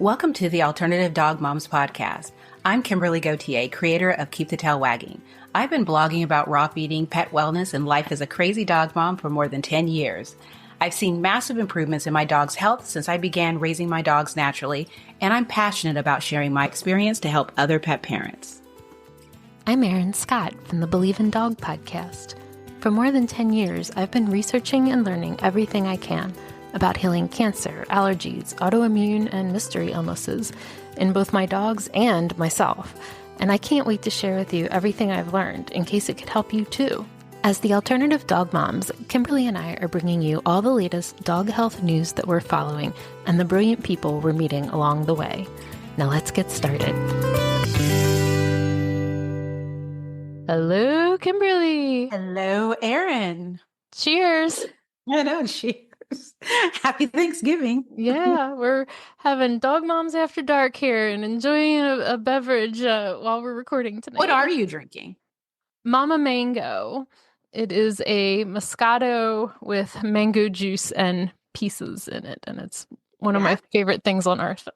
Welcome to the Alternative Dog Moms podcast. I'm Kimberly Gauthier, creator of Keep the Tail Wagging. I've been blogging about raw feeding, pet wellness, and life as a crazy dog mom for more than 10 years. I've seen massive improvements in my dog's health since I began raising my dogs naturally, and I'm passionate about sharing my experience to help other pet parents. I'm Erin Scott from the Believe in Dog podcast. For more than 10 years, I've been researching and learning everything I can about healing cancer, allergies, autoimmune, and mystery illnesses in both my dogs and myself. And I can't wait to share with you everything I've learned in case it could help you too. As the Alternative Dog Moms, Kimberly and I are bringing you all the latest dog health news that we're following and the brilliant people we're meeting along the way. Now let's get started. Hello, Kimberly. Hello, Erin. Cheers. I know, cheers. Happy Thanksgiving. Yeah, we're having Dog Moms After Dark here and enjoying a beverage while we're recording tonight. What are you drinking? Mama Mango. It is a Moscato with mango juice and pieces in it, and it's one of my favorite things on earth.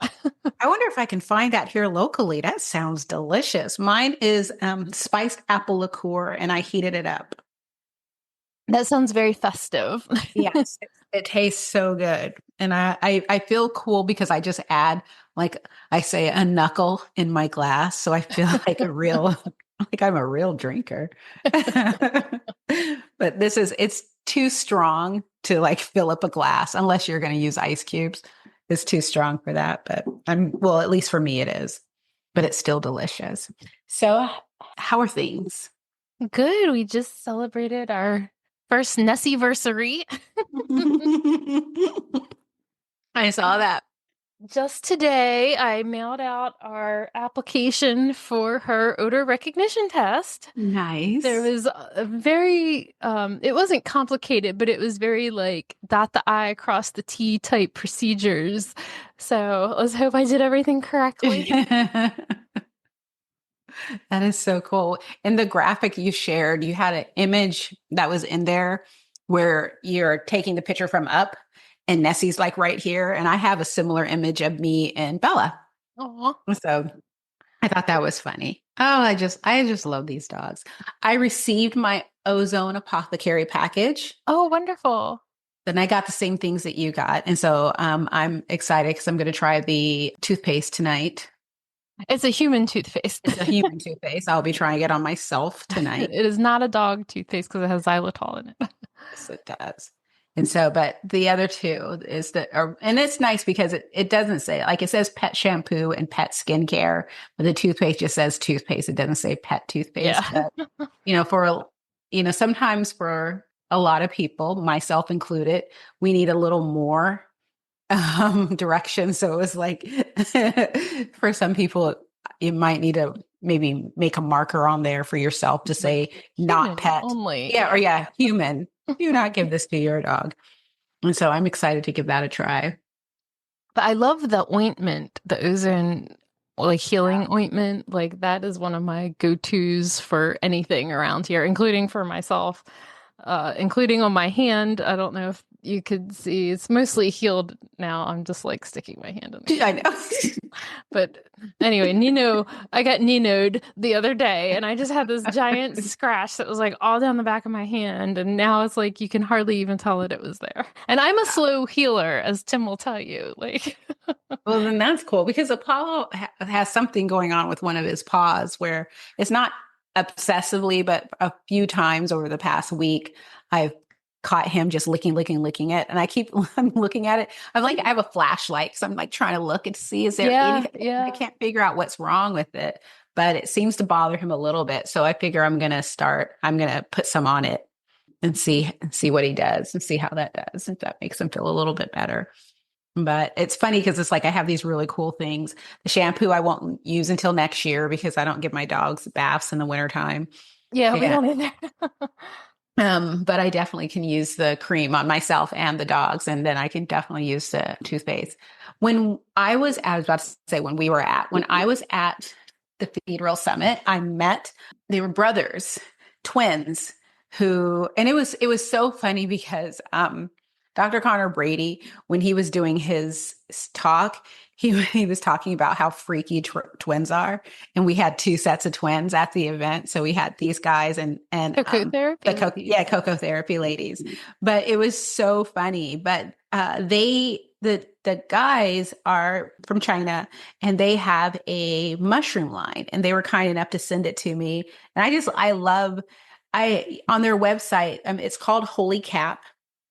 I wonder if I can find that here locally. That sounds delicious. Mine is spiced apple liqueur, and I heated it up. That sounds very festive. Yes, it tastes so good. And I feel cool because I just add, like I say, a knuckle in my glass. So I feel like I'm a real drinker. But it's too strong to like fill up a glass unless you're going to use ice cubes. It's too strong for that. But at least for me it is. But it's still delicious. So how are things? Good. We just celebrated our first Nessie-versary. I saw that. Just today, I mailed out our application for her odor recognition test. Nice. There was a very, it wasn't complicated, but it was very like dot the I, cross the T type procedures. So let's hope I did everything correctly. That is so cool. In the graphic you shared, you had an image that was in there where you're taking the picture from up and Nessie's like right here. And I have a similar image of me and Bella. Aww. So I thought that was funny. Oh, I just love these dogs. I received my Ozone Apothecary package. Oh, wonderful. Then I got the same things that you got. And so I'm excited because I'm going to try the toothpaste tonight. It's a human toothpaste. It's a human toothpaste. I'll be trying it on myself tonight. It is not a dog toothpaste because it has xylitol in it. Yes, it does. And so, but the other two is and it's nice because it doesn't say, like it says pet shampoo and pet skincare, but the toothpaste just says toothpaste. It doesn't say pet toothpaste. Yeah. But, sometimes for a lot of people, myself included, we need a little more direction. So it was like, for some people, you might need to maybe make a marker on there for yourself to say not pet only. Yeah. Human. Do not give this to your dog. And so I'm excited to give that a try. But I love the ointment, the ozone, like healing ointment. Like that is one of my go-tos for anything around here, including for myself, including on my hand. I don't know if you could see, it's mostly healed now. I'm just like sticking my hand in there. I know. But anyway, I got Nino'd the other day and I just had this giant scratch that was like all down the back of my hand. And now it's like, you can hardly even tell that it was there. And I'm a slow healer, as Tim will tell you. Like, well, then that's cool because Apollo has something going on with one of his paws where it's not obsessively, but a few times over the past week, I've caught him just licking it. And I'm looking at it. I have a flashlight because I'm like trying to look and see, is there anything? Yeah. I can't figure out what's wrong with it, but it seems to bother him a little bit. So I figure I'm going to put some on it and see what he does and see how that does. If that makes him feel a little bit better. But it's funny because it's like I have these really cool things. The shampoo I won't use until next year because I don't give my dogs baths in the wintertime. Yeah, we don't either. But I definitely can use the cream on myself and the dogs, and then I can definitely use the toothpaste. When I was at the Federal Summit, they were brothers, twins, and it was so funny because Dr. Connor Brady, when he was doing his talk, he was talking about how freaky twins are, and we had two sets of twins at the event. So we had these guys and Cocoa therapy ladies. yeah, cocoa therapy ladies. But it was so funny. But the guys are from China, and they have a mushroom line, and they were kind enough to send it to me. And I love on their website. It's called Holy Cap,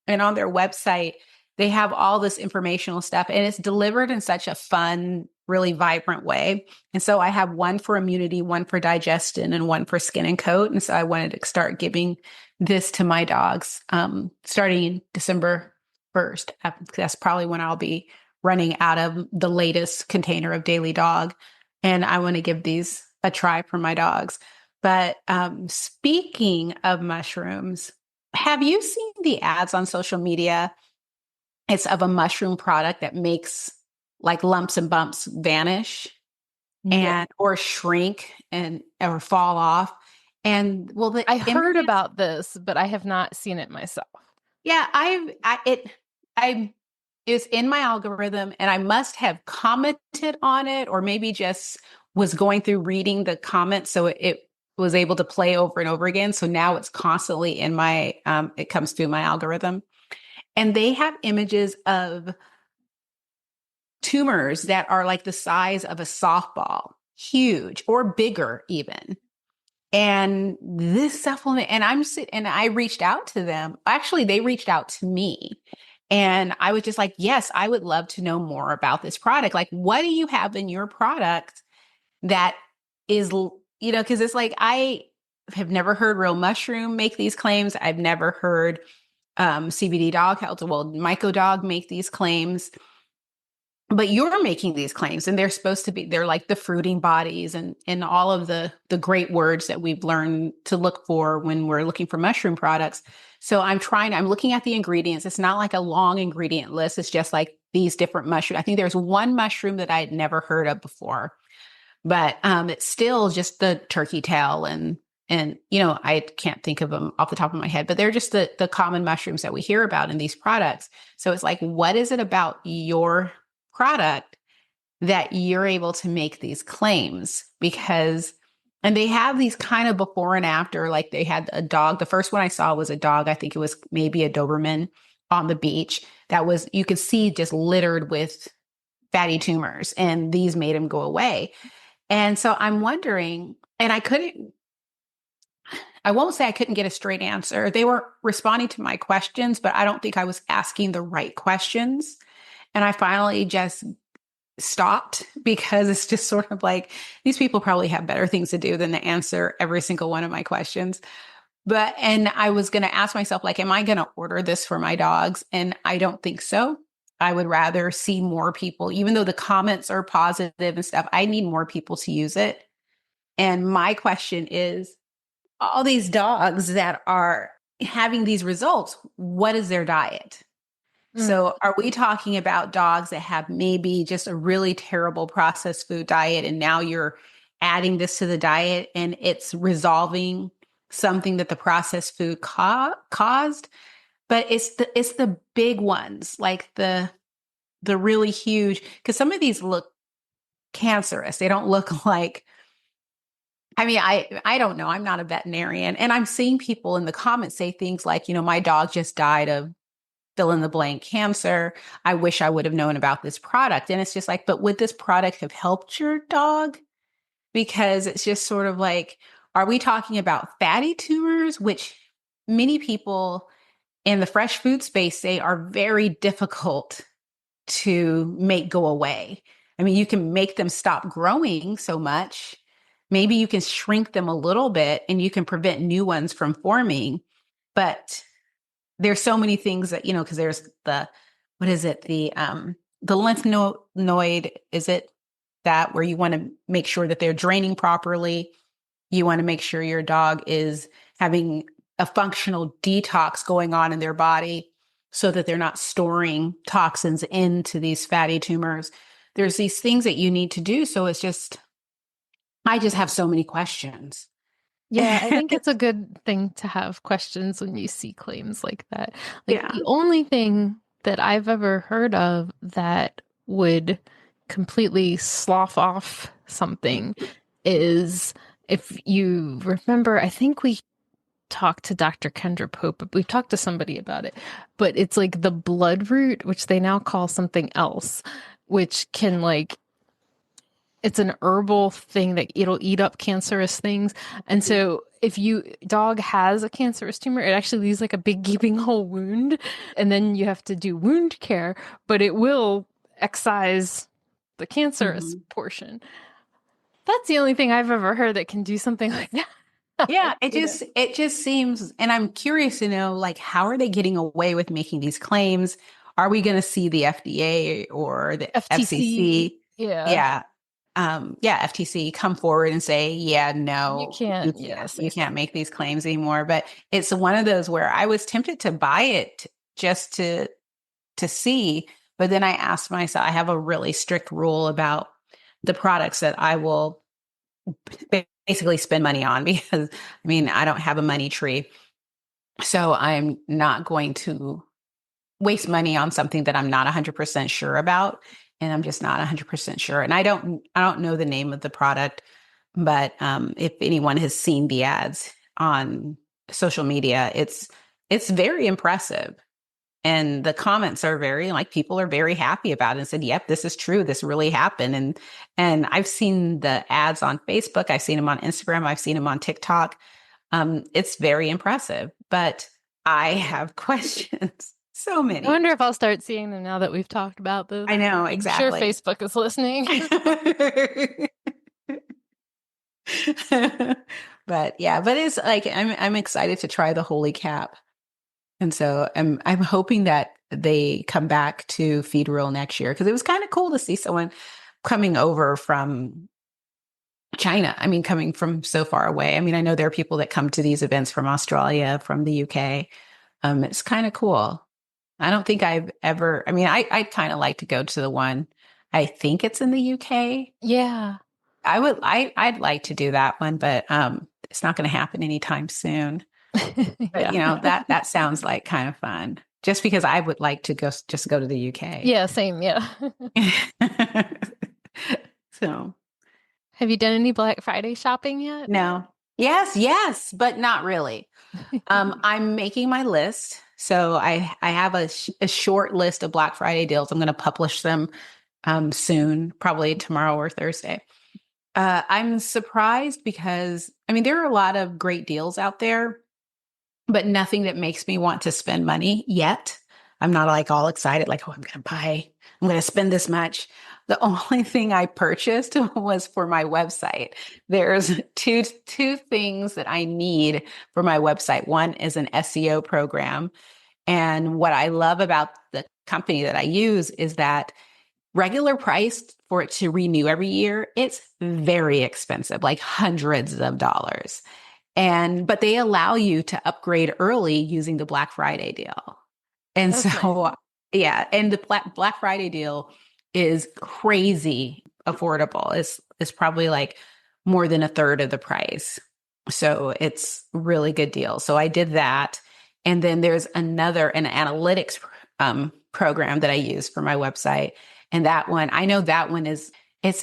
and on their website they have all this informational stuff, and it's delivered in such a fun, really vibrant way. And so I have one for immunity, one for digestion, and one for skin and coat. And so I wanted to start giving this to my dogs starting December 1st. That's probably when I'll be running out of the latest container of Daily Dog. And I want to give these a try for my dogs. But speaking of mushrooms, have you seen the ads on social media? It's of a mushroom product that makes like lumps and bumps vanish and or shrink and or fall off. And well, I heard about this, but I have not seen it myself. Yeah, it's in my algorithm, and I must have commented on it, or maybe just was going through reading the comments, so it was able to play over and over again. So now it's constantly in my it comes through my algorithm. And they have images of tumors that are like the size of a softball, huge or bigger even. And this supplement, and I reached out to them. Actually, they reached out to me. And I was just like, yes, I would love to know more about this product. Like, what do you have in your product that is, because it's like, I have never heard Real Mushroom make these claims. I've never heard CBD Dog Health, well, Myco Dog make these claims, but you're making these claims, and they're like the fruiting bodies and all of the great words that we've learned to look for when we're looking for mushroom products. So I'm looking at the ingredients. It's not like a long ingredient list. It's just like these different mushrooms. I think there's one mushroom that I had never heard of before, but it's still just the turkey tail and I can't think of them off the top of my head, but they're just the common mushrooms that we hear about in these products. So it's like, what is it about your product that you're able to make these claims? And they have these kind of before and after, like they had a dog. The first one I saw was a dog. I think it was maybe a Doberman on the beach you could see just littered with fatty tumors, and these made him go away. And so I'm wondering, and I won't say I couldn't get a straight answer. They were responding to my questions, but I don't think I was asking the right questions. And I finally just stopped, because it's just sort of like, these people probably have better things to do than to answer every single one of my questions. And I was going to ask myself, like, am I going to order this for my dogs? And I don't think so. I would rather see more people, even though the comments are positive and stuff, I need more people to use it. And my question is, all these dogs that are having these results, what is their diet? So are we talking about dogs that have maybe just a really terrible processed food diet, and now you're adding this to the diet and it's resolving something that the processed food caused? But it's the big ones, like the really huge, because some of these look cancerous. They don't look like, I don't know. I'm not a veterinarian, and I'm seeing people in the comments say things like, my dog just died of fill in the blank cancer. I wish I would have known about this product. And it's just like, but would this product have helped your dog? Because it's just sort of like, are we talking about fatty tumors, which many people in the fresh food space say are very difficult to make go away? I mean, you can make them stop growing so much. Maybe you can shrink them a little bit and you can prevent new ones from forming. But there's so many things that, because there's what is it? The lymph node, is it that where you want to make sure that they're draining properly? You want to make sure your dog is having a functional detox going on in their body so that they're not storing toxins into these fatty tumors. There's these things that you need to do. So I just have so many questions. Yeah, I think it's a good thing to have questions when you see claims like that. Like, the only thing that I've ever heard of that would completely slough off something is, if you remember, I think we talked to Dr. Kendra Pope, we talked to somebody about it, but it's like the bloodroot, which they now call something else, which can like, it's an herbal thing that it'll eat up cancerous things. And so if you dog has a cancerous tumor, it actually leaves like a big gaping hole wound. And then you have to do wound care, but it will excise the cancerous portion. That's the only thing I've ever heard that can do something like that. Yeah, You know? it just seems, and I'm curious to know, like, how are they getting away with making these claims? Are we going to see the FDA or the FTC. FCC? Yeah. Yeah. Yeah, FTC come forward and say, yeah, You no, can't, yeah, say you can't something. make these claims anymore. But it's one of those where I was tempted to buy it just to see, but then I asked myself, I have a really strict rule about the products that I will basically spend money on because I mean, I don't have a money tree. So I'm not going to waste money on something that I'm not 100% sure about, and I'm just not 100% sure. And I don't know the name of the product, but if anyone has seen the ads on social media, it's very impressive. And the comments are very, like, people are very happy about it and said, yep, this is true. This really happened. And I've seen the ads on Facebook. I've seen them on Instagram. I've seen them on TikTok. It's very impressive, but I have questions. So I many. wonder if I'll start seeing them now that we've talked about this. I know, I'm sure exactly. Facebook is listening. But yeah, but it's like I'm excited to try the Holy Cap. And so I'm hoping that they come back to Feed Real next year because it was kind of cool to see someone coming over from China. I mean, coming from so far away. I mean, I know there are people that come to these events from Australia, from the UK. It's kind of cool. I don't think I've ever, I mean, I'd kind of like to go to the one, I think it's in the UK. Yeah. I'd like to do that one, but it's not going to happen anytime soon. But Yeah. you know, that sounds like kind of fun. Just because I would like to just go to the UK. Yeah, same. Yeah. So, Have you done any Black Friday shopping yet? no. Yes, but not really. I'm making my list. So I have a short list of Black Friday deals. I'm going to publish them soon, probably tomorrow or Thursday. I'm surprised because I mean there are a lot of great deals out there, but nothing that makes me want to spend money yet. I'm not like all excited, like, oh, I'm going to spend this much. The only thing I purchased was for my website. There's two things that I need for my website. One is an SEO program. And what I love about the company that I use is that regular price for it to renew every year, it's very expensive, like hundreds of dollars. But they allow you to upgrade early using the Black Friday deal. And That's nice. so, yeah, and the Black Friday deal is crazy affordable. It's probably like more than a third of the price. So it's really good deal. So I did that. And then there's an analytics program that I use for my website. And that one, I know that one it's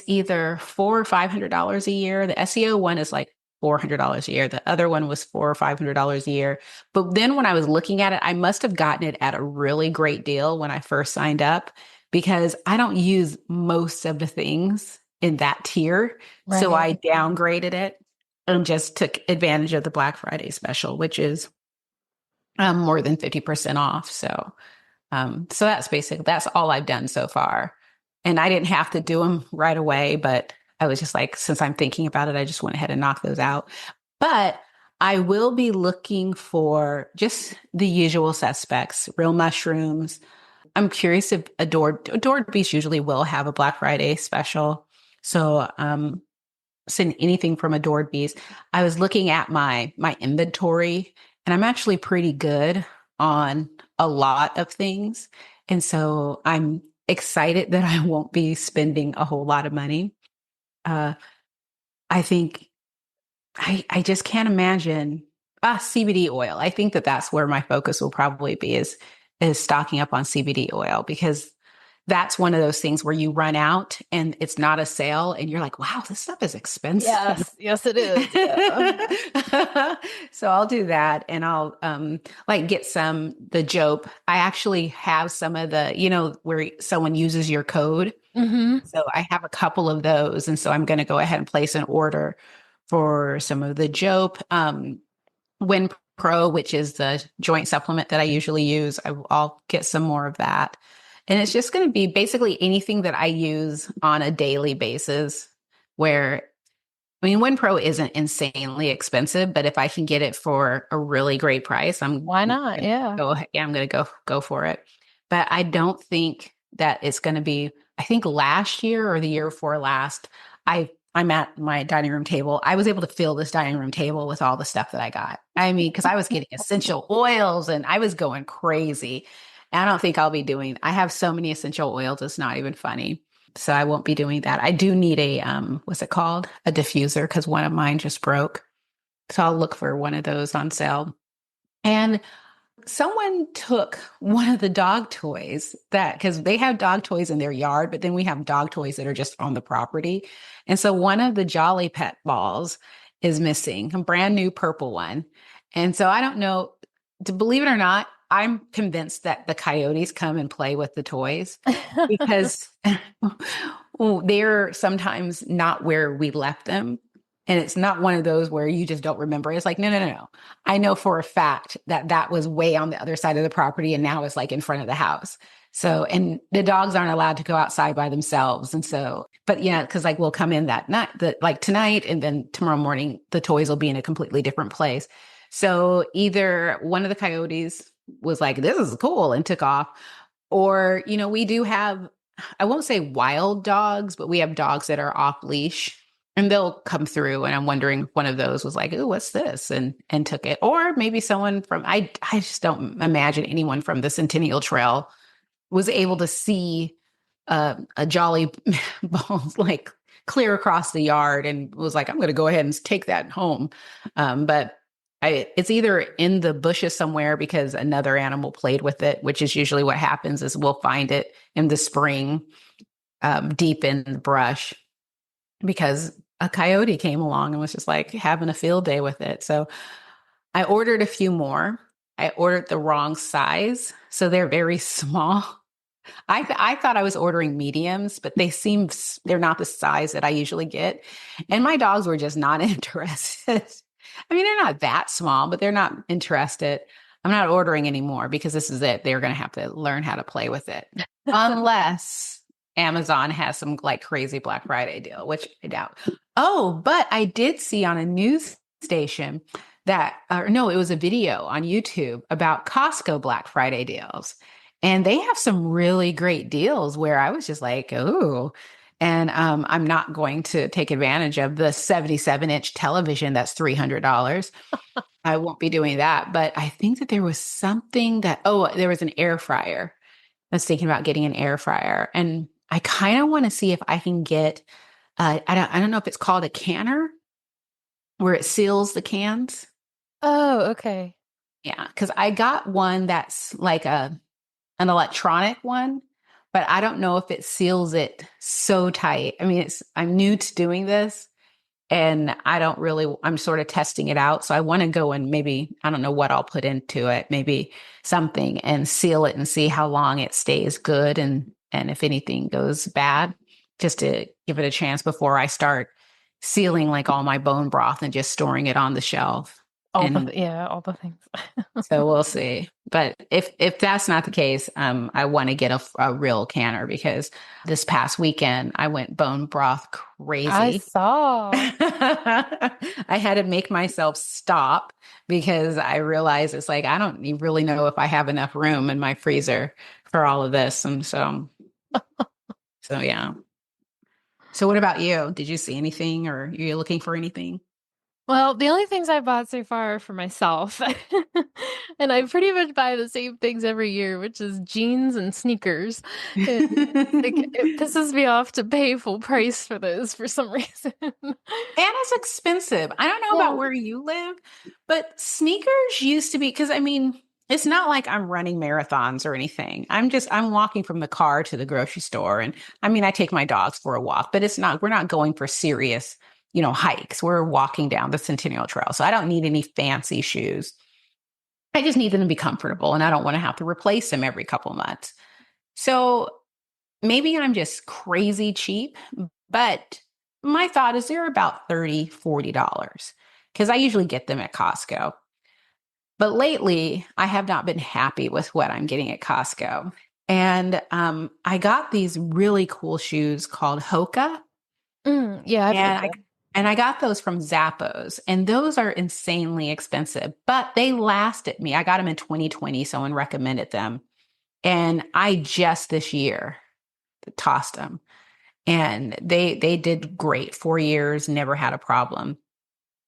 either $400 or $500 a year. The SEO one is like $400 a year. The other one was $400 or $500 a year. But then when I was looking at it, I must have gotten it at a really great deal when I first signed up because I don't use most of the things in that tier. Right. So I downgraded it and just took advantage of the Black Friday special, which is more than 50% off. So that's all I've done so far. And I didn't have to do them right away, but I was just like, since I'm thinking about it, I just went ahead and knocked those out. But I will be looking for just the usual suspects, real mushrooms. I'm curious if Adored Beast usually will have a Black Friday special. So send anything from Adored Beast. I was looking at my inventory and I'm actually pretty good on a lot of things. And so I'm excited that I won't be spending a whole lot of money. I think I just can't imagine CBD oil. I think that's where my focus will probably be is stocking up on CBD oil because that's one of those things where you run out and it's not a sale and you're like, wow, this stuff is expensive. Yes, it is. Yeah. So I'll do that and I'll like get the Jope. I actually have some of the, where someone uses your code. Mm-hmm. So I have a couple of those. And so I'm going to go ahead and place an order for some of the Jope. Win Pro, which is the joint supplement that I usually use. I'll get some more of that. And it's just going to be basically anything that I use on a daily basis where, I mean, Win Pro isn't insanely expensive, but if I can get it for a really great price, Why not? Yeah. I'm going to go for it. But I don't think that it's going to be, I think last year or the year before last, I'm at my dining room table. I was able to fill this dining room table with all the stuff that I got. I mean, because I was getting essential oils and I was going crazy. And I don't think I'll be I have so many essential oils, it's not even funny. So I won't be doing that. I do need what's it called? A diffuser, because one of mine just broke. So I'll look for one of those on sale. And someone took one of the dog toys because they have dog toys in their yard, but then we have dog toys that are just on the property. And so one of the Jolly Pet balls is missing, a brand new purple one. And so I don't know, to believe it or not, I'm convinced that the coyotes come and play with the toys because they're sometimes not where we left them. And it's not one of those where you just don't remember. It's like, no. I know for a fact that was way on the other side of the property and now it's like in front of the house. So, and the dogs aren't allowed to go outside by themselves. And so, but yeah, because like we'll come in that night, like tonight, and then tomorrow morning, the toys will be in a completely different place. So either one of the coyotes was like, this is cool and took off, or, we do have, I won't say wild dogs, but we have dogs that are off leash. And they'll come through, and I'm wondering if one of those was like, "Oh, what's this?" and took it, or maybe someone from I just don't imagine anyone from the Centennial Trail was able to see a jolly ball like clear across the yard and was like, "I'm going to go ahead and take that home." But it's either in the bushes somewhere because another animal played with it, which is usually what happens. Is we'll find it in the spring, deep in the brush, because a coyote came along and was just like having a field day with it. So I ordered a few more. I ordered the wrong size. So they're very small. I thought I was ordering mediums, but they're not the size that I usually get. And my dogs were just not interested. I mean, they're not that small, but they're not interested. I'm not ordering anymore because this is it. They're going to have to learn how to play with it. Unless Amazon has some like crazy Black Friday deal, which I doubt. Oh, but I did see on a news station it was a video on YouTube about Costco Black Friday deals. And they have some really great deals where I was just like, oh, and I'm not going to take advantage of the 77-inch television that's $300. I won't be doing that. But I think that there was something there was an air fryer. I was thinking about getting an air fryer, and I kind of want to see if I can get, I don't know if it's called a canner where it seals the cans. Oh, okay. Yeah. Cause I got one that's like an electronic one, but I don't know if it seals it so tight. I mean, I'm new to doing this and I'm sort of testing it out. So I want to go and maybe, I don't know what I'll put into it, maybe something and seal it and see how long it stays good. And if anything goes bad, just to give it a chance before I start sealing like all my bone broth and just storing it on the shelf. All the things. So we'll see. But if that's not the case, I want to get a real canner because this past weekend I went bone broth crazy. I saw. I had to make myself stop because I realized it's like I don't really know if I have enough room in my freezer for all of this, and so yeah. So what about you? Did you see anything, or are you looking for anything? Well, the only things I bought so far are for myself. And I pretty much buy the same things every year, which is jeans and sneakers. It pisses me off to pay full price for those for some reason. And it's expensive. I don't know about where you live, but sneakers used to be, because I mean, It's not like I'm running marathons or anything. I'm walking from the car to the grocery store. And I mean, I take my dogs for a walk, but we're not going for serious, hikes. We're walking down the Centennial Trail. So I don't need any fancy shoes. I just need them to be comfortable and I don't want to have to replace them every couple months. So maybe I'm just crazy cheap, but my thought is they're about $30, $40 because I usually get them at Costco. But lately, I have not been happy with what I'm getting at Costco. And I got these really cool shoes called Hoka. Yeah, I've heard And I got those from Zappos. And those are insanely expensive, but they lasted me. I got them in 2020. Someone recommended them. And I just this year tossed them. And they did great. 4 years, never had a problem.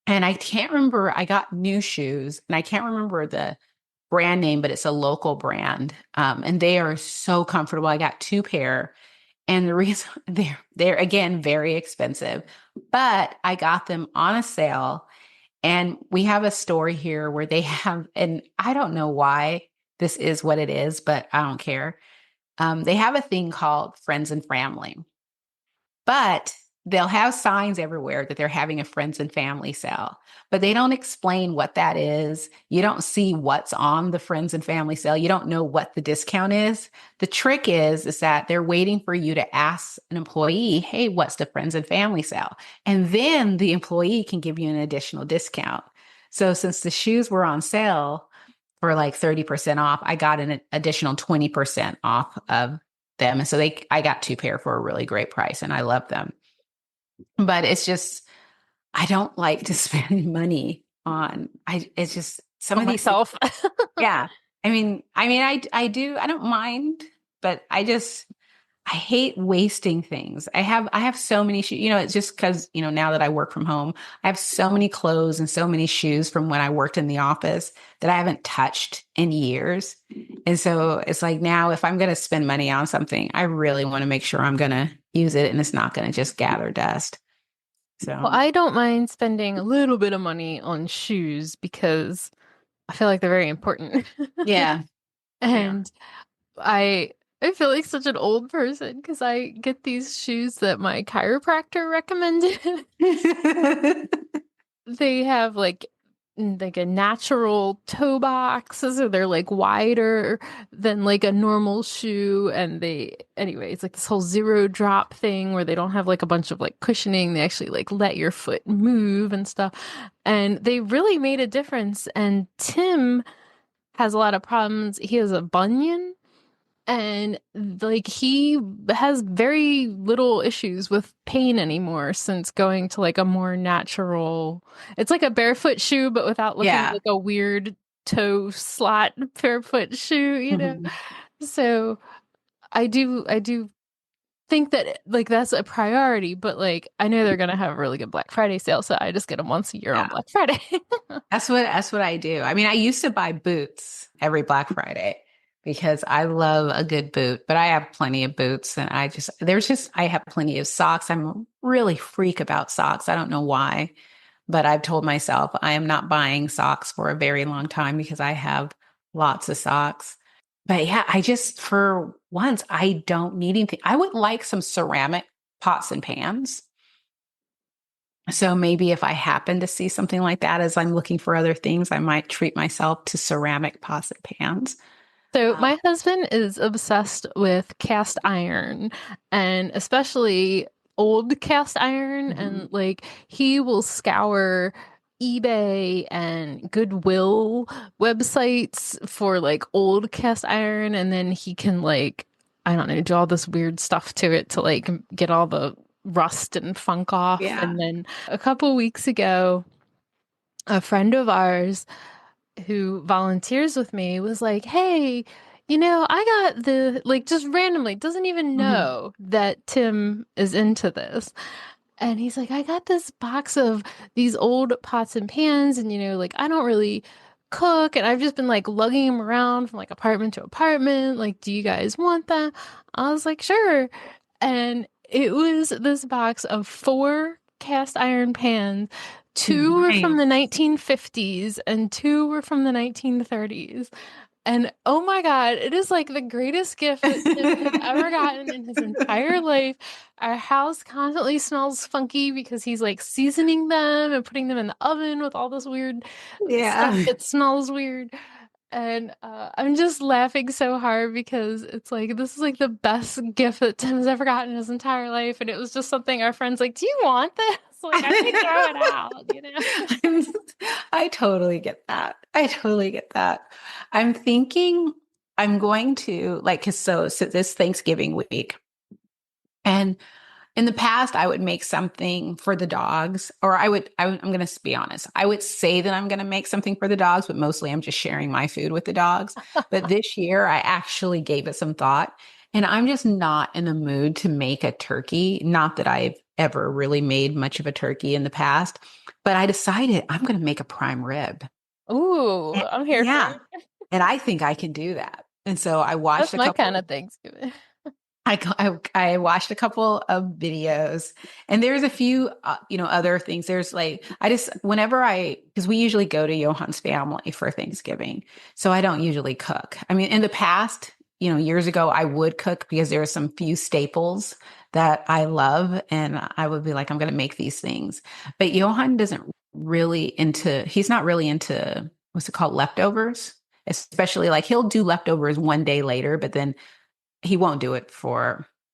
And I can't remember, I got new shoes and I can't remember the brand name, but it's a local brand. And they are so comfortable. I got two pair. And the reason they're again very expensive, but I got them on a sale. And we have a store here where they have, and I don't know why this is what it is, but I don't care. They have a thing called Friends and Family. But they'll have signs everywhere that they're having a friends and family sale, but they don't explain what that is. You don't see what's on the friends and family sale. You don't know what the discount is. The trick is that they're waiting for you to ask an employee, hey, what's the friends and family sale? And then the employee can give you an additional discount. So since the shoes were on sale for like 30% off, I got an additional 20% off of them. And so I got two pair for a really great price and I love them. But it's just, I don't like to spend money on, it's just some for of these myself. yeah. I do, I don't mind, but I hate wasting things. I have so many shoes, it's just because, now that I work from home, I have so many clothes and so many shoes from when I worked in the office that I haven't touched in years. And so it's like now if I'm going to spend money on something, I really want to make sure I'm going to use it and it's not going to just gather dust. So, Well, I don't mind spending a little bit of money on shoes because I feel like they're very important. yeah. Yeah. And I I feel like such an old person because I get these shoes that my chiropractor recommended. They have like a natural toe box, so they're like wider than like a normal shoe, and it's like this whole zero drop thing where they don't have like a bunch of like cushioning. They actually like let your foot move and stuff, and they really made a difference. And Tim has a lot of problems. He has a bunion, and like he has very little issues with pain anymore since going to like a more natural, it's like a barefoot shoe, but without looking Yeah. like a weird toe slot barefoot shoe, Mhm. So I do think that like that's a priority, but like I know they're gonna have a really good Black Friday sale, so I just get them once a year on Yeah. Black Friday. That's what I do. I mean, I used to buy boots every Black Friday because I love a good boot, but I have plenty of boots and I have plenty of socks. I'm really freak about socks. I don't know why, but I've told myself I am not buying socks for a very long time because I have lots of socks. But yeah, for once, I don't need anything. I would like some ceramic pots and pans. So maybe if I happen to see something like that as I'm looking for other things, I might treat myself to ceramic pots and pans. So Uh, my husband is obsessed with cast iron, and especially old cast iron, mhm. and like he will scour eBay and Goodwill websites for like old cast iron, and then he can like, I don't know, do all this weird stuff to it to like get all the rust and funk off. Yeah. And then a couple weeks ago, a friend of ours who volunteers with me was like, "Hey, I got like just randomly, doesn't even Mhm. know that Tim is into this." And he's like, "I got this box of these old pots and pans, and like I don't really cook, and I've just been like lugging them around from like apartment to apartment. Like, do you guys want them?" I was like, "Sure." And it was this box of four cast iron pans. Two were from Nice. the 1950s and two were from the 1930s. And oh my God, it is like the greatest gift that Tim has ever gotten in his entire life. Our house constantly smells funky because he's like seasoning them and putting them in the oven with all this weird stuff Yeah. that smells weird. And I'm just laughing so hard because it's like this is like the best gift that Tim's ever gotten in his entire life. And it was just something our friends like, do you want this? Like I might throw it out, you know? I'm- I totally get that. I totally get that. I'm thinking I'm going to like, 'cause so this Thanksgiving week, and in the past, I would make something for the dogs, or I'm going to be honest. I would say that I'm going to make something for the dogs, but mostly I'm just sharing my food with the dogs. But this year, I actually gave it some thought, and I'm just not in the mood to make a turkey. Not that I've ever really made much of a turkey in the past, but I decided I'm going to make a prime rib. Ooh, And- I'm here for yeah. it. And I think I can do that. And so I watched That's a my kind couple. of Thanksgiving. I watched a couple of videos, and there's a few other things. There's like I just whenever I because we usually go to Johan's family for Thanksgiving, so I don't usually cook. I mean, in the past, years ago, I would cook because there are some few staples that I love, and I would be like, I'm going to make these things. But Johan doesn't really into. He's not really into what's it called, leftovers. Especially like he'll do leftovers one day later, but then he won't do it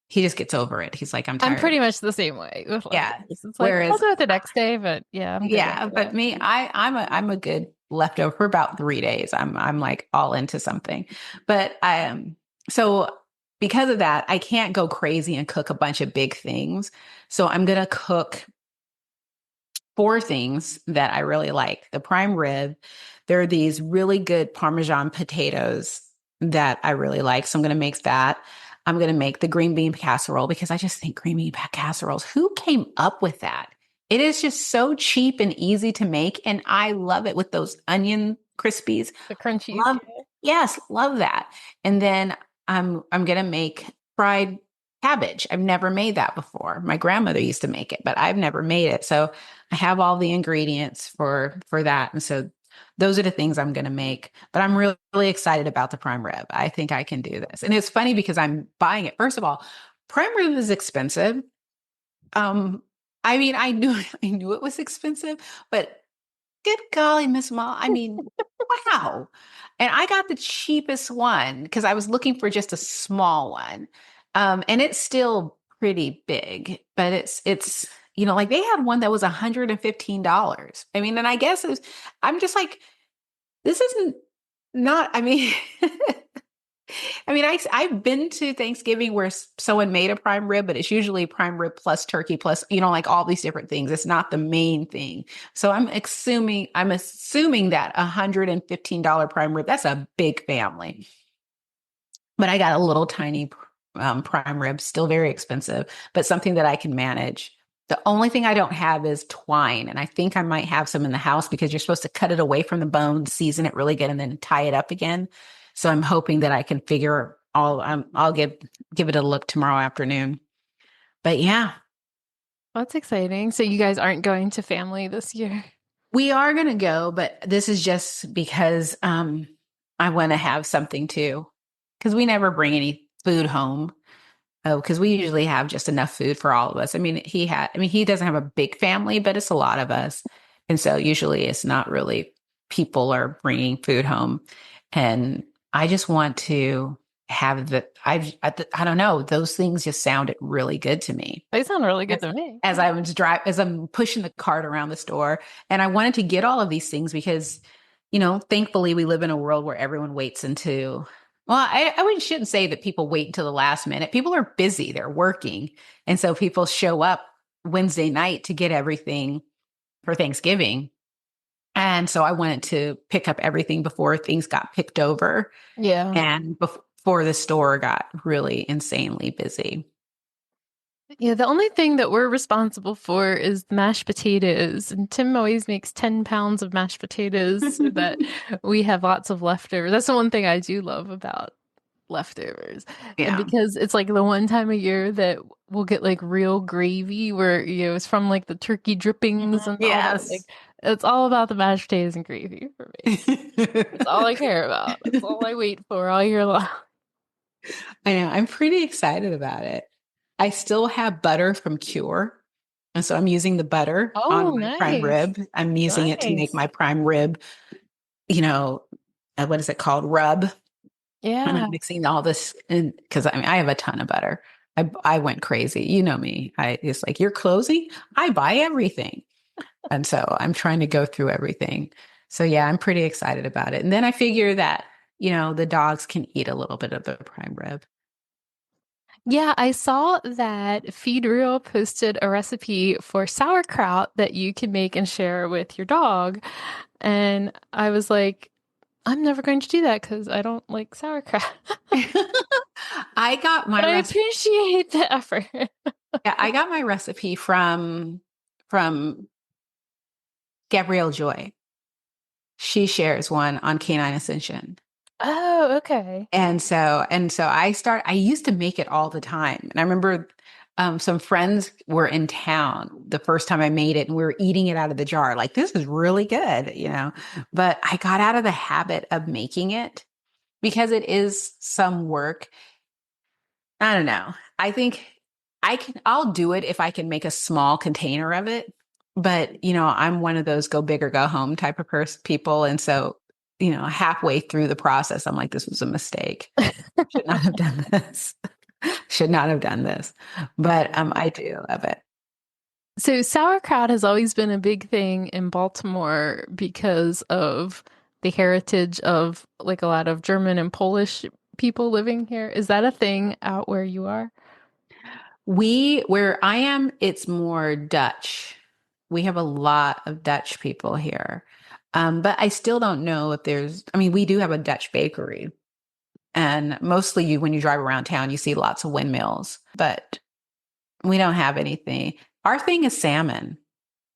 he just gets over it. He's like, I'm I'm tired of pretty it. much the same way with Yeah. leftovers. It's like I'll Whereas, do it the next day, but yeah, I'm good yeah, after but that. me, I'm a good leftover for about 3 days. I'm like all into something. But so because of that, I can't go crazy and cook a bunch of big things. So I'm gonna cook four things that I really like. The prime rib. There are these really good Parmesan potatoes that I really like. So I'm going to make that. I'm going to make the green bean casserole because I just think green bean casseroles, who came up with that? It is just so cheap and easy to make. And I love it with those onion crispies. The crunchies, Love, yeah. yes, love that. And then I'm going to make fried cabbage. I've never made that before. My grandmother used to make it, but I've never made it. So I have all the ingredients for that. And so those are the things I'm going to make. But I'm really, really excited about the prime rib. I think I can do this. And it's funny because I'm buying it. First of all, prime rib is expensive. Um, I mean, I knew it was expensive, but good golly, Miss Ma. I mean, wow. And I got the cheapest one because I was looking for just a small one. And it's still pretty big, but it's like they had one that was $115. I mean, and I guess I'm just like, this isn't not, I mean, I mean, I've been to Thanksgiving where someone made a prime rib, but it's usually prime rib plus turkey plus, like all these different things. It's not the main thing. So I'm assuming that $115 prime rib, that's a big family. But I got a little tiny prime rib, still very expensive, but something that I can manage. The only thing I don't have is twine. And I think I might have some in the house because you're supposed to cut it away from the bone, season it really good, and then tie it up again. So I'm hoping that I can figure I'll give it a look tomorrow afternoon. But yeah, That's exciting. So you guys aren't going to family this year? we are going to go, but this is just because I want to have something too. Because we never bring any food home. Oh, because we usually have just enough food for all of us. I mean, he doesn't have a big family, but it's a lot of us. And so usually it's not really people are bringing food home. And I just want to have I don't know, those things just sounded really good to me. They sound really good As, to me. as I'm pushing the cart around the store. And I wanted to get all of these things because, thankfully we live in a world where everyone waits until well, I shouldn't say that people wait until the last minute. People are busy, they're working. And so people show up Wednesday night to get everything for Thanksgiving. And so I wanted to pick up everything before things got picked over Yeah. and before the store got really insanely busy. Yeah, the only thing that we're responsible for is mashed potatoes. And Tim always makes 10 pounds of mashed potatoes so that we have lots of leftovers. That's the one thing I do love about leftovers. And Yeah. because it's like the one time a year that we'll get like real gravy where, it's from like the turkey drippings and all that. Like Yes. it's all about the mashed potatoes and gravy for me. That's all I care about. That's all I wait for all year long. I know. I'm pretty excited about it. I still have butter from Cure. And so I'm using the butter Oh, on my prime nice. rib. I'm using it to make Nice. my prime rib, you know, what is it called? Rub. And Yeah. I'm mixing all this in because I mean, I have a ton of butter. I went crazy. You know me. It's like, you're closing? I buy everything. And so I'm trying to go through everything. So yeah, I'm pretty excited about it. And then I figure that, the dogs can eat a little bit of the prime rib. Yeah, I saw that Feed Real posted a recipe for sauerkraut that you can make and share with your dog. And I was like, I'm never going to do that because I don't like sauerkraut. I got my But I recipe. appreciate the effort. Yeah, I got my recipe from Gabrielle Joy. She shares one on Canine Ascension. Oh, okay. And so I used to make it all the time. And I remember some friends were in town the first time I made it and we were eating it out of the jar. Like, this is really good. But I got out of the habit of making it because it is some work. I don't know. I think I'll do it if I can make a small container of it. But, I'm one of those go big or go home type of people. And so, halfway through the process, I'm like, this was a mistake. Should not have done this. Should not have done this. But I do love it. So sauerkraut has always been a big thing in Baltimore because of the heritage of like a lot of German and Polish people living here. Is that a thing out where you are? Where I am, it's more Dutch. We have a lot of Dutch people here. But I still don't know if we do have a Dutch bakery. And mostly when you drive around town, you see lots of windmills, but we don't have anything. Our thing is salmon.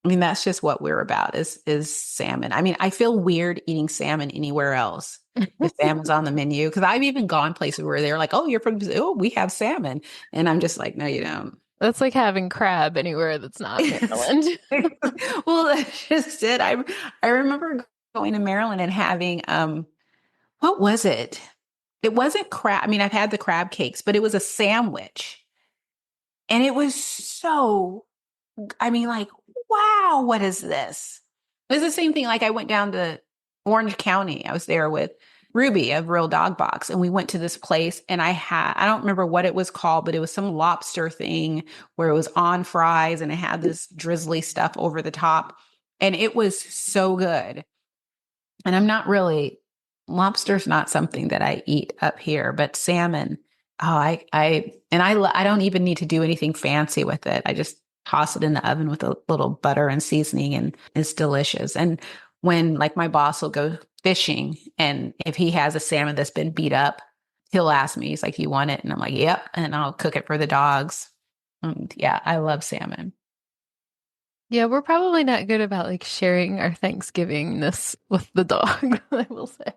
That's just what we're about is salmon. I feel weird eating salmon anywhere else. If salmon's on the menu, because I've even gone places where they're like, "Oh, you're from, oh, we have salmon," and I'm just like, "No, you don't." That's like having crab anywhere that's not Maryland. Well, that's just it. I remember going to Maryland and having what was it? It wasn't crab. I've had the crab cakes, but it was a sandwich, and it was so like, wow, what is this? It was the same thing. Like, I went down to Orange County. I was there with Ruby of Real Dog Box, and we went to this place, and I don't remember what it was called, but it was some lobster thing where it was on fries and it had this drizzly stuff over the top. And it was so good. And lobster's not something that I eat up here, but salmon, oh, I don't even need to do anything fancy with it. I just toss it in the oven with a little butter and seasoning and it's delicious. And when like my boss will go fishing and if he has a salmon that's been beat up, he'll ask me, he's like, "You want it?" And I'm like, "Yep." And I'll cook it for the dogs. And yeah, I love salmon. Yeah, we're probably not good about like sharing our Thanksgivingness with the dog, I will say.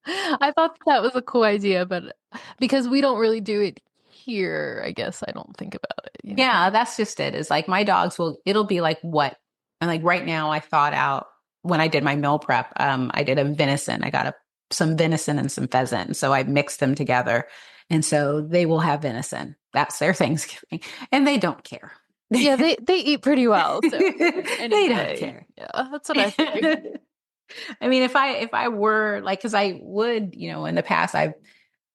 I thought that was a cool idea, but because we don't really do it here, I guess I don't think about it. Yeah, that's just it. It's like my dogs it'll be like what? And like right now I thought out when I did my meal prep, I did a venison. I got some venison and some pheasant. And so I mixed them together. And so they will have venison. That's their Thanksgiving. And they don't care. Yeah, they eat pretty well, so any They don't day. care. Yeah, that's what I figured. If I were like, because I would, in the past I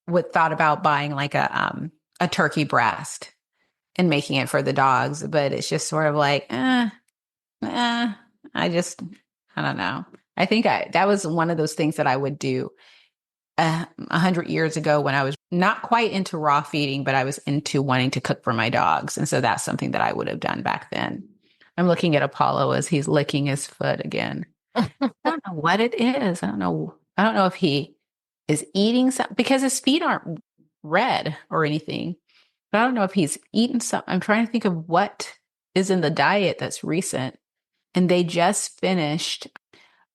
would thought about buying like a turkey breast and making it for the dogs, but it's just sort of like, eh, I don't know. I think that was one of those things that I would do 100 years ago when I was not quite into raw feeding, but I was into wanting to cook for my dogs. And so that's something that I would have done back then. I'm looking at Apollo as he's licking his foot again. I don't know what it is. I don't know. I don't know if he is eating something because his feet aren't red or anything. But I don't know if he's eaten something. I'm trying to think of what is in the diet that's recent. And they just finished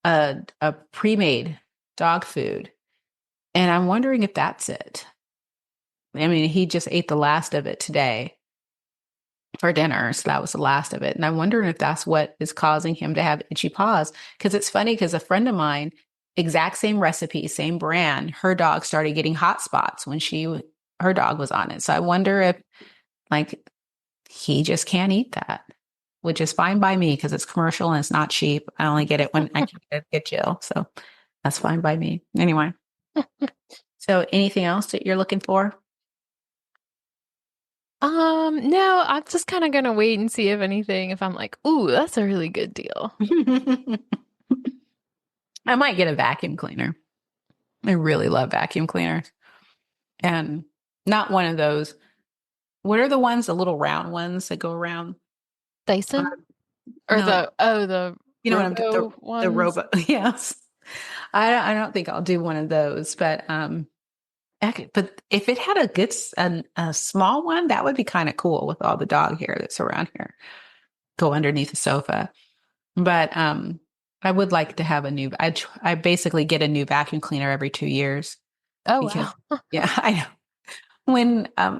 a pre-made dog food. And I'm wondering if that's it. I mean, he just ate the last of it today for dinner. So that was the last of it. And I'm wondering if that's what is causing him to have itchy paws. Because it's funny because a friend of mine, exact same recipe, same brand, her dog started getting hot spots when her dog was on it. So I wonder if like he just can't eat that, which is fine by me because it's commercial and it's not cheap. I only get it when I can get Jill. So that's fine by me. Anyway. So anything else that you're looking for? No, I'm just kind of gonna wait and see if anything, if I'm like, ooh, that's a really good deal. I might get a vacuum cleaner. I really love vacuum cleaners. And not one of those. What are the ones, the little round ones that go around? Uh, Dyson? Or no, the you know what I'm Robo the ones? robot. Yes. I don't think I'll do one of those, but but if it had a small one, that would be kind of cool with all the dog hair that's around here. Go underneath the sofa. But I would like to have I basically get a new vacuum cleaner every 2 years Oh because wow. yeah, I know.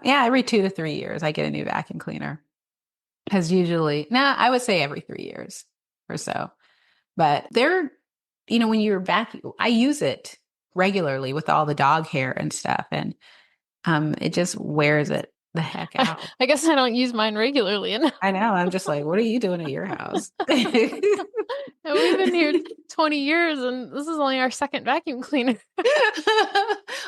Every 2 to 3 years I get a new vacuum cleaner. Because usually, I would say every 3 years or so. But when you're vacuum, I use it regularly with all the dog hair and stuff, and it just wears it the heck I, out. I guess I don't use mine regularly enough. I know. I'm just like, what are you doing at your house? And we've been here 20 years and this is only our second vacuum cleaner.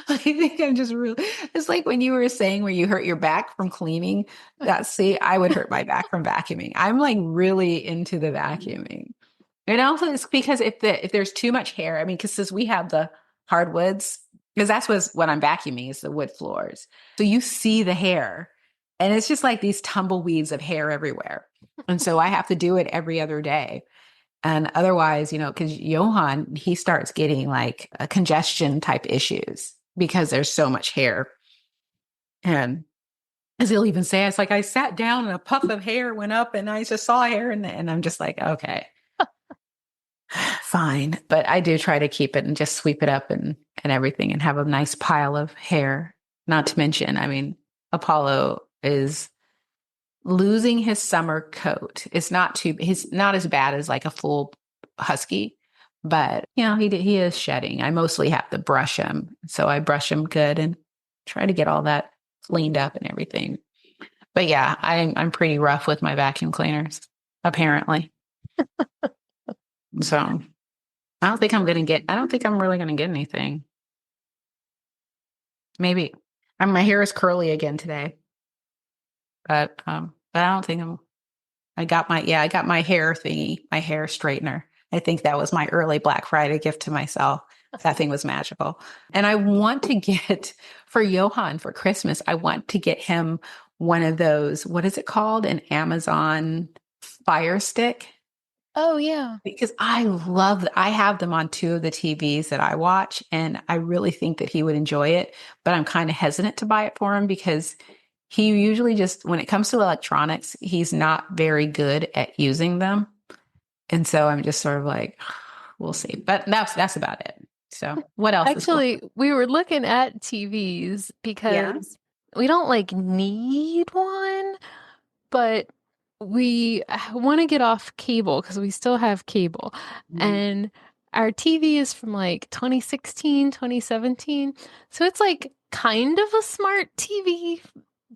I think I'm just really, it's like when you were saying where you hurt your back from cleaning. I would hurt my back from vacuuming. I'm like really into the vacuuming. And also it's because if there's too much hair, I mean, because since we have the hardwoods, because that's what I'm vacuuming is the wood floors. So you see the hair and it's just like these tumbleweeds of hair everywhere. And so I have to do it every other day. And otherwise, because Johan, he starts getting like a congestion type issues because there's so much hair. And as he'll even say, it's like I sat down and a puff of hair went up and I just saw hair and I'm just like, okay, fine. But I do try to keep it and just sweep it up and everything and have a nice pile of hair. Not to mention, I mean, Apollo is losing his summer coat. He's not as bad as like a full husky, but he is shedding. I mostly have to brush him. So I brush him good and try to get all that cleaned up and everything. But yeah, I'm pretty rough with my vacuum cleaners, apparently. So I don't think I'm really gonna get anything. Maybe. My hair is curly again today. But I don't think I got my hair thingy, my hair straightener. I think that was my early Black Friday gift to myself. That thing was magical. And I want to get for Johan for Christmas, I want to get him one of those, what is it called? An Amazon Fire Stick. Oh yeah. Because I have them on two of the TVs that I watch, and I really think that he would enjoy it. But I'm kind of hesitant to buy it for him because he usually just, when it comes to electronics, he's not very good at using them. And so I'm just sort of like, we'll see. But that's about it. So what else is going Actually, we were looking at TVs on? Yeah. because we don't like need one, but we want to get off cable because we still have cable. Mhm. And our TV is from like 2016, 2017. So it's like kind of a smart TV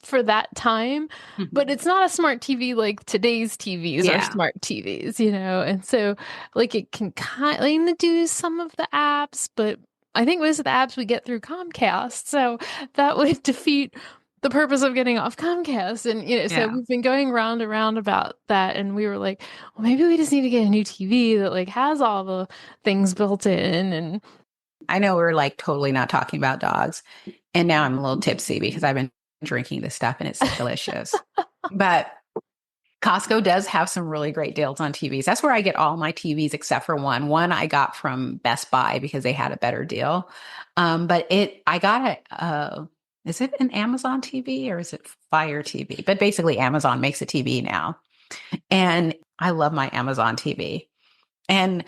for that time, but it's not a smart TV like today's TVs are Yeah. smart TVs, you know? And so like it can kind of do some of the apps, but I think most of the apps we get through Comcast. So that would defeat the purpose of getting off Comcast. And, so Yeah. we've been going round and round about that. And we were like, well, maybe we just need to get a new TV that like has all the things built in. And I know we're like totally not talking about dogs. And now I'm a little tipsy because I've been drinking this stuff and it's delicious. But Costco does have some really great deals on TVs. That's where I get all my TVs except for one. One I got from Best Buy because they had a better deal. But I got is it an Amazon TV or is it Fire TV? But basically Amazon makes a TV now. And I love my Amazon TV. And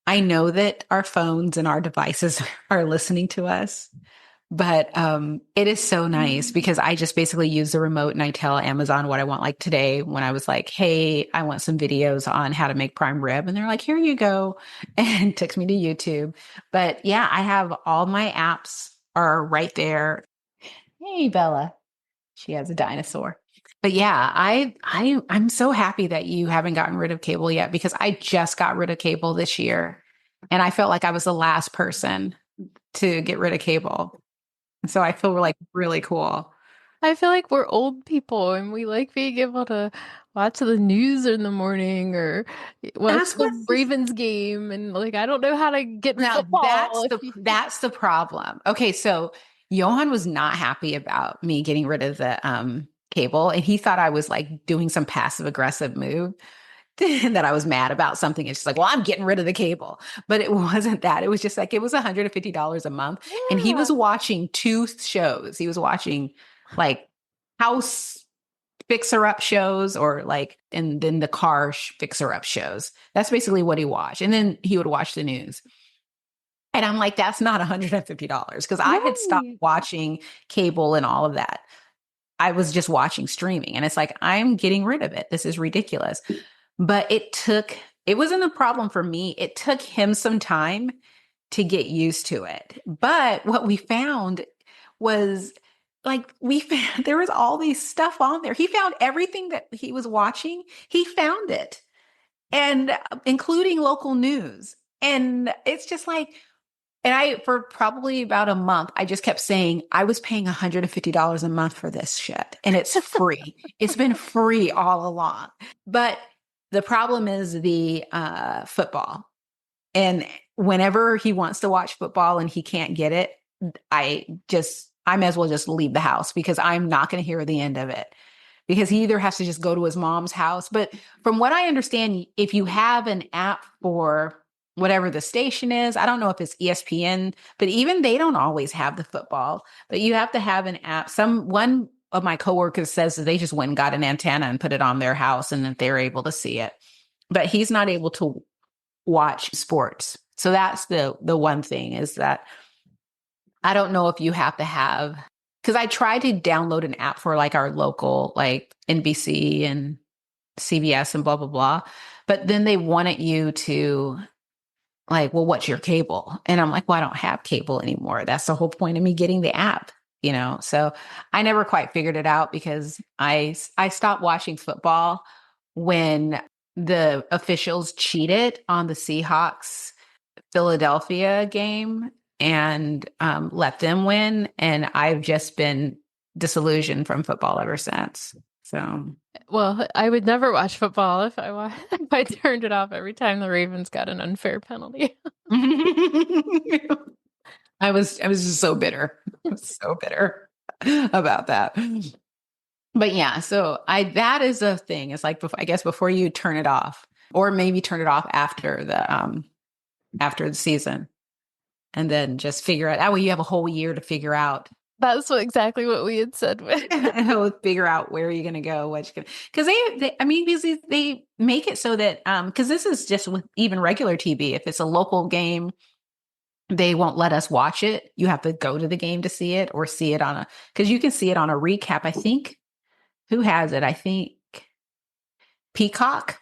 I know that our phones and our devices are listening to us, But it is so nice because I just basically use the remote and I tell Amazon what I want. Like today, when I was like, hey, I want some videos on how to make prime rib. And they're like, here you go. And took me to YouTube. But yeah, I have all my apps are right there. Hey, Bella. She has a dinosaur. But yeah, I'm so happy that you haven't gotten rid of cable yet because I just got rid of cable this year. And I felt like I was the last person to get rid of cable. So I feel like really cool. I feel like we're old people and we like being able to watch the news in the morning or watch That's the what's Ravens game and like I don't know how to get now football if you that's the problem. Okay, so Johan was not happy about me getting rid of the cable and he thought I was like doing some passive aggressive move that I was mad about something. It's just like, well, I'm getting rid of the cable. But it wasn't that. It was just like it was $150 a month. And he was Yeah. watching two shows. He was watching like house fixer up shows or like and then the car fixer up shows. That's basically what he watched. And then he would watch the news. And I'm like, that's not $150 because I had stopped Right. watching cable and all of that. I was just watching streaming. And it's like, I'm getting rid of it. This is ridiculous. But it wasn't a problem for me. It took him some time to get used to it. But what we found was like we found there was all these stuff on there. He found everything that he was watching. He found it, and including local news. And it's just like, and I for probably about a month, I just kept saying I was paying $150 a month for this shit, and it's free. It's been free all along. But the problem is the football. And whenever he wants to watch football and he can't get it, I may as well just leave the house because I'm not going to hear the end of it. Because he either has to just go to his mom's house. But from what I understand, if you have an app for whatever the station is, I don't know if it's ESPN, but even they don't always have the football. But you have to have an app. One of my coworkers says that they just went and got an antenna and put it on their house and that they're able to see it. But he's not able to watch sports. So that's the one thing is that I don't know if you have to have because I tried to download an app for like our local like NBC and CBS and blah blah blah, but then they wanted you to like, well, what's your cable? And I'm like, well, I don't have cable anymore. That's the whole point of me getting the app, you know. So I never quite figured it out because I stopped watching football when the officials cheated on the Seahawks Philadelphia game and let them win. And I've just been disillusioned from football ever since. So, Well, I would never watch football if if I turned it off every time the Ravens got an unfair penalty. I was just so bitter, so bitter about that. But yeah, so that is a thing. It's like I guess before you turn it off, or maybe turn it off after the season, and then just figure out that way you have a whole year to figure out That's exactly what we had said. figure out where you're going to go, what you're going to, because I mean, because they make it so that, because this is just with even regular TV. If it's a local game, they won't let us watch it. You have to go to the game to see it or see it because you can see it on a recap. I think, who has it? I think Peacock,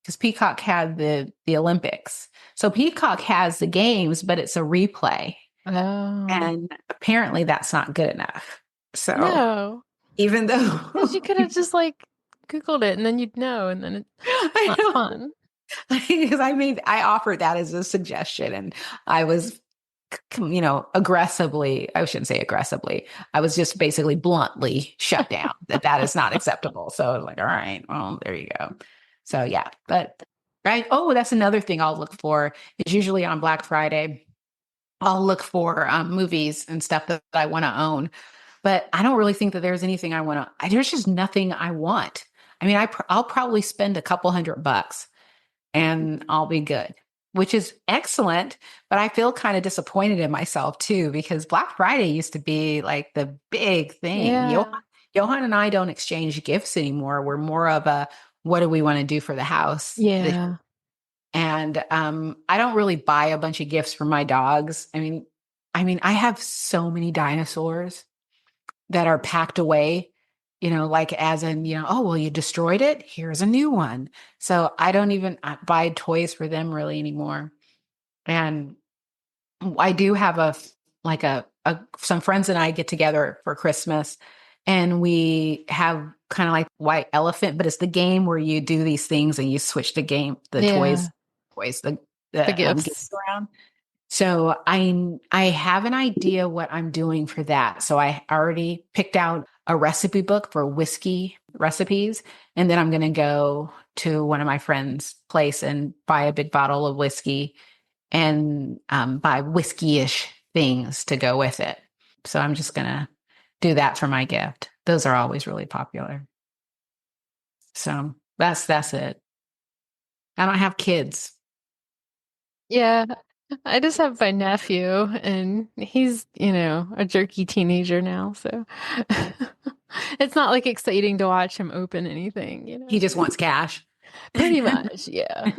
because Peacock had the Olympics. So Peacock has the games, but it's a replay. Oh. And apparently that's not good enough. So No. even though Because you could have just like Googled it and then you'd know, and then it's I not know fun. because I offered that as a suggestion and I was aggressively, I shouldn't say aggressively, I was just basically bluntly shut down that is not acceptable. So I was like, all right, well, there you go. So yeah, but right. Oh, that's another thing I'll look for is usually on Black Friday. I'll look for movies and stuff that I want to own, but I don't really think that there's anything I want to. There's just nothing I want. I mean, I'll probably spend a couple $100 and I'll be good, which is excellent. But I feel kind of disappointed in myself too because Black Friday used to be like the big thing. Yeah. Johan and I don't exchange gifts anymore. We're more of a what do we want to do for the house? Yeah. And I don't really buy a bunch of gifts for my dogs. I mean, I mean, I have so many dinosaurs that are packed away, like as in, oh, well, you destroyed it. Here's a new one. So I don't even buy toys for them really anymore. And I do have like some friends and I get together for Christmas and we have kind of like white elephant, but it's the game where you do these things and you switch the Yeah. toys, The gifts gifts. around. So I have an idea what I'm doing for that. So I already picked out a recipe book for whiskey recipes, and then I'm going to go to one of my friends' place and buy a big bottle of whiskey and buy whiskey-ish things to go with it. So I'm just going to do that for my gift. Those are always really popular. So that's it. I don't have kids. Yeah. I just have my nephew, and he's, a jerky teenager now, so it's not like exciting to watch him open anything, He just wants cash. Pretty much, yeah.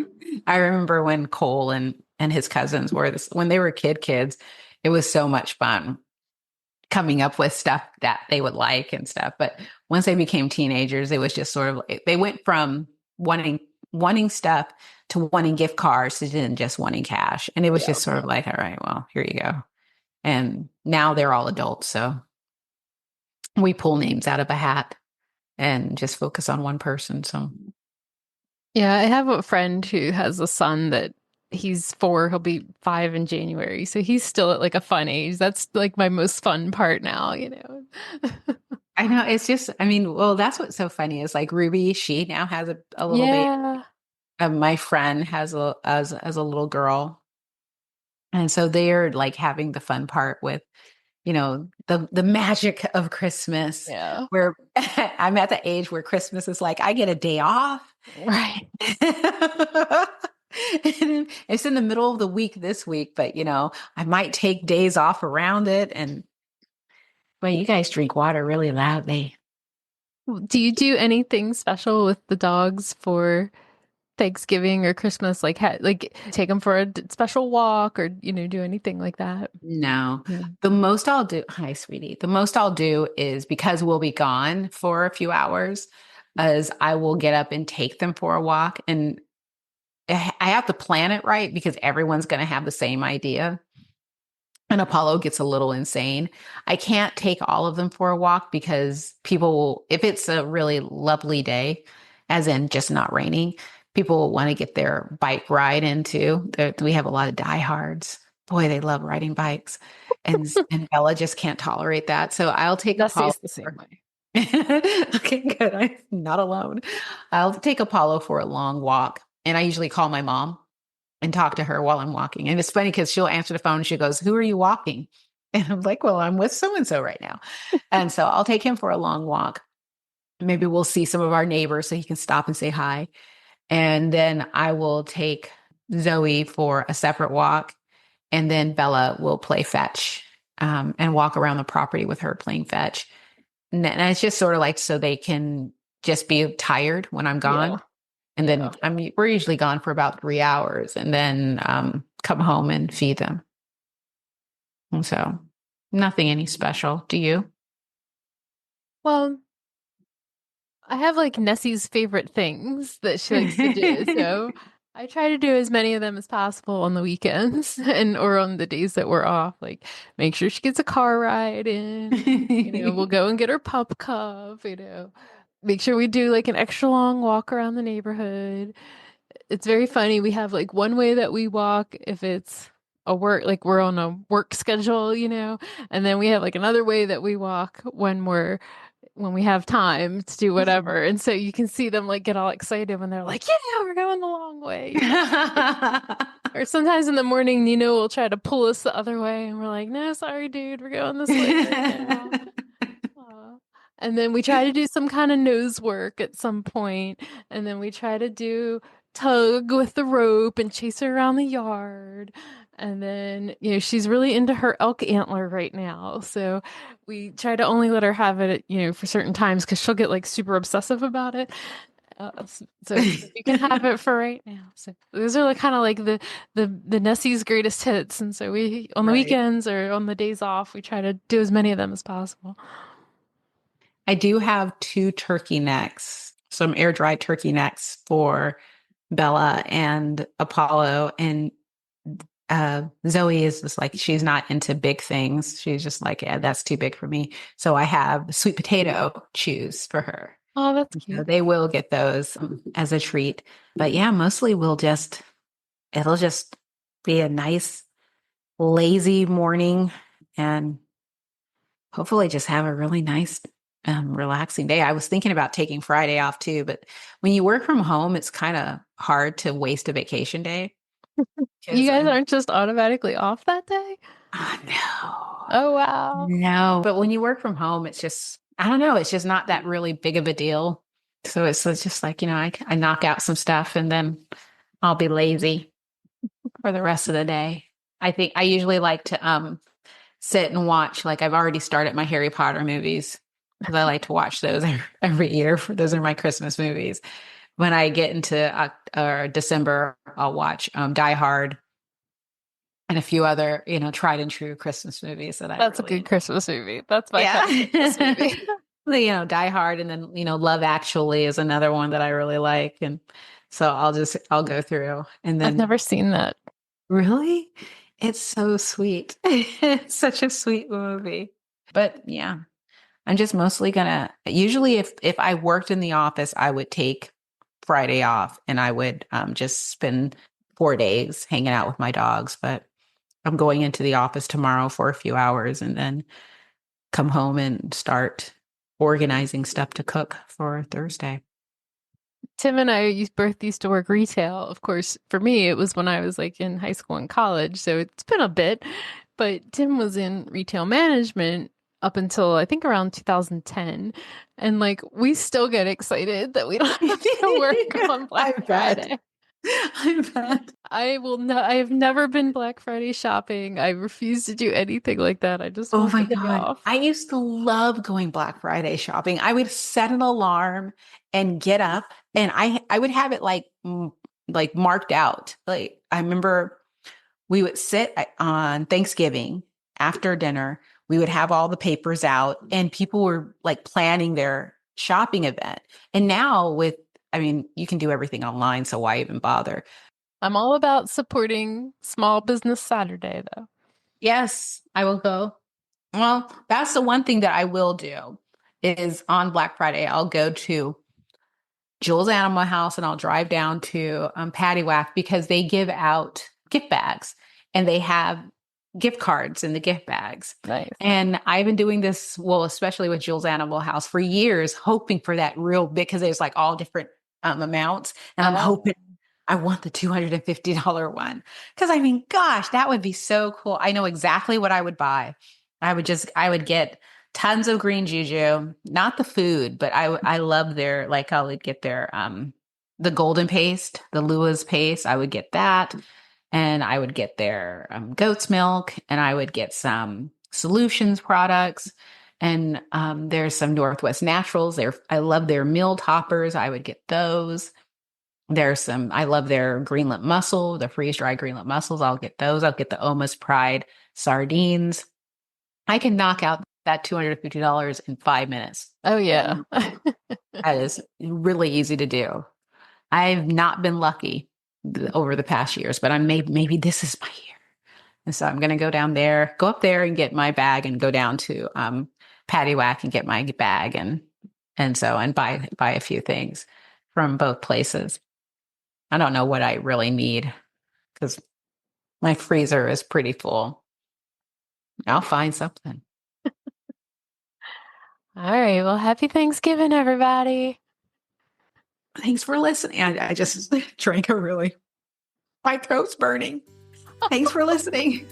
I remember when Cole and his cousins were when they were kids, it was so much fun coming up with stuff that they would like and stuff. But once they became teenagers, it was just sort of like, they went from wanting stuff to wanting gift cards to then just wanting cash. And it was Yeah. just sort of like, all right, well, here you go. And now they're all adults. So we pull names out of a hat and just focus on one person. So Yeah, I have a friend who has a son that he's 4, he'll be 5 in January. So he's still at like a fun age. That's like my most fun part now. I know it's just, I mean, well, that's what's so funny is like Ruby, she now has a little baby. Yeah. My friend has as a little girl. And so they're like having the fun part with, the magic of Christmas, Yeah. where I'm at the age where Christmas is like, I get a day off. Right. And it's in the middle of the week this week, but I might take days off around it. And well, you guys drink water really loudly. Do you do anything special with the dogs for Thanksgiving or Christmas? Like take them for a special walk or, do anything like that? No, Yeah. the most I'll do, hi, sweetie. The most I'll do is because we'll be gone for a few hours, is I will get up and take them for a walk. And I have to plan it right because everyone's going to have the same idea. And Apollo gets a little insane. I can't take all of them for a walk because people will, if it's a really lovely day, as in just not raining, people will want to get their bike ride into. We have a lot of diehards. Boy, they love riding bikes. And Bella just can't tolerate that. So I'll take Apollo. Dusty's the same way. Okay, good. I'm not alone. I'll take Apollo for a long walk. And I usually call my mom and talk to her while I'm walking. And it's funny because she'll answer the phone and she goes, "Who are you walking?" And I'm like, "Well, I'm with so-and-so right now." And so I'll take him for a long walk. Maybe we'll see some of our neighbors so he can stop and say hi. And then I will take Zoe for a separate walk. And then Bella will play fetch and walk around the property with her playing fetch. And it's just sort of like so they can just be tired when I'm gone. Yeah. And Yeah. then we're usually gone for about 3 hours and then come home and feed them. And so nothing any special. Do you? Well, I have like Nessie's favorite things that she likes to do. So I try to do as many of them as possible on the weekends and or on the days that we're off. Like make sure she gets a car ride in. We'll go and get her pup cup. Make sure we do like an extra long walk around the neighborhood. It's very funny. We have like one way that we walk if it's a work, like we're on a work schedule. And then we have like another way that we walk when we have time to do whatever. And so you can see them like get all excited when they're like, yeah, we're going the long way. Or sometimes in the morning, Nino will try to pull us the other way. And we're like, no, sorry, dude, we're going this way right now. And then we try to do some kind of nose work at some point. And then we try to do tug with the rope and chase her around the yard. And then, she's really into her elk antler right now. So we try to only let her have it, for certain times because she'll get like super obsessive about it. So you can have it for right now. So those are like kind of like the Nessie's greatest hits. And so we on the Right. weekends or on the days off, we try to do as many of them as possible. I do have two turkey necks, some air dried turkey necks for Bella and Apollo. And Zoe is just like, she's not into big things. She's just like, yeah, that's too big for me. So I have sweet potato chews for her. Oh, that's So cute. they will get those as a treat. But yeah, mostly it'll just be a nice, lazy morning and hopefully just have a really nice, relaxing day. I was thinking about taking Friday off too, but when you work from home, it's kind of hard to waste a vacation day You because guys aren't just automatically off that day? no, Oh, wow. no. But when you work from home, it's just, I don't know, it's just not that really big of a deal. So it's just like, I knock out some stuff and then I'll be lazy for the rest of the day. I think I usually like to sit and watch, like I've already started my Harry Potter movies because I like to watch those every year. Those are my Christmas movies. When I get into December, I'll watch Die Hard and a few other, tried and true Christmas movies that I That's a really good enjoy. Christmas movie. That's my kind of Christmas Yeah. movie. Die Hard and then, Love Actually is another one that I really like. And so I'll go through and I've then never seen that. really, it's so sweet. It's such a sweet movie. But yeah, I'm just mostly gonna usually if I worked in the office, I would take Friday off and I would just spend 4 days hanging out with my dogs. But I'm going into the office tomorrow for a few hours and then come home and start organizing stuff to cook for Thursday. Tim and I both used to work retail. Of course, for me, it was when I was like in high school and college, so it's been a bit. But Tim was in retail management up until I think around 2010. And like we still get excited that we don't have to work on I Black bet. Friday. I bet. I have never been Black Friday shopping. I refuse to do anything like that. I just Oh want the my day God. off. I used to love going Black Friday shopping. I would set an alarm and get up and I would have it like marked out. Like I remember we would sit on Thanksgiving after dinner. We would have all the papers out and people were like planning their shopping event. And now I mean, you can do everything online, so why even bother? I'm all about supporting Small Business Saturday, though. Yes, I will go. Well, that's the one thing that I will do is on Black Friday, I'll go to Jules Animal House and I'll drive down to Paddywhack because they give out gift bags and they have gift cards in the gift bags. Nice. And I've been doing this, well, especially with Jules Animal House for years, hoping for that real big, because there's like all different amounts. And I'm hoping I want the $250 one. Because I mean, gosh, that would be so cool. I know exactly what I would buy. I would get tons of green juju, not the food, but I love their, like I would get their, the golden paste, the Lua's paste. I would get that. And I would get their goat's milk and I would get some solutions products. And there's some Northwest Naturals. I love their meal toppers. I would get those. I love their Greenland mussel, the freeze dried Greenland mussels. I'll get those. I'll get the Oma's Pride sardines. I can knock out that $250 in 5 minutes. Oh, yeah. That is really easy to do. I've not been lucky over the past years, but maybe this is my year. And so I'm going to go up there and get my bag and go down to Paddywhack and get my bag and buy a few things from both places. I don't know what I really need because my freezer is pretty full. I'll find something. All right. Well, happy Thanksgiving, everybody. Thanks for listening. I just drank my throat's burning. Thanks for listening.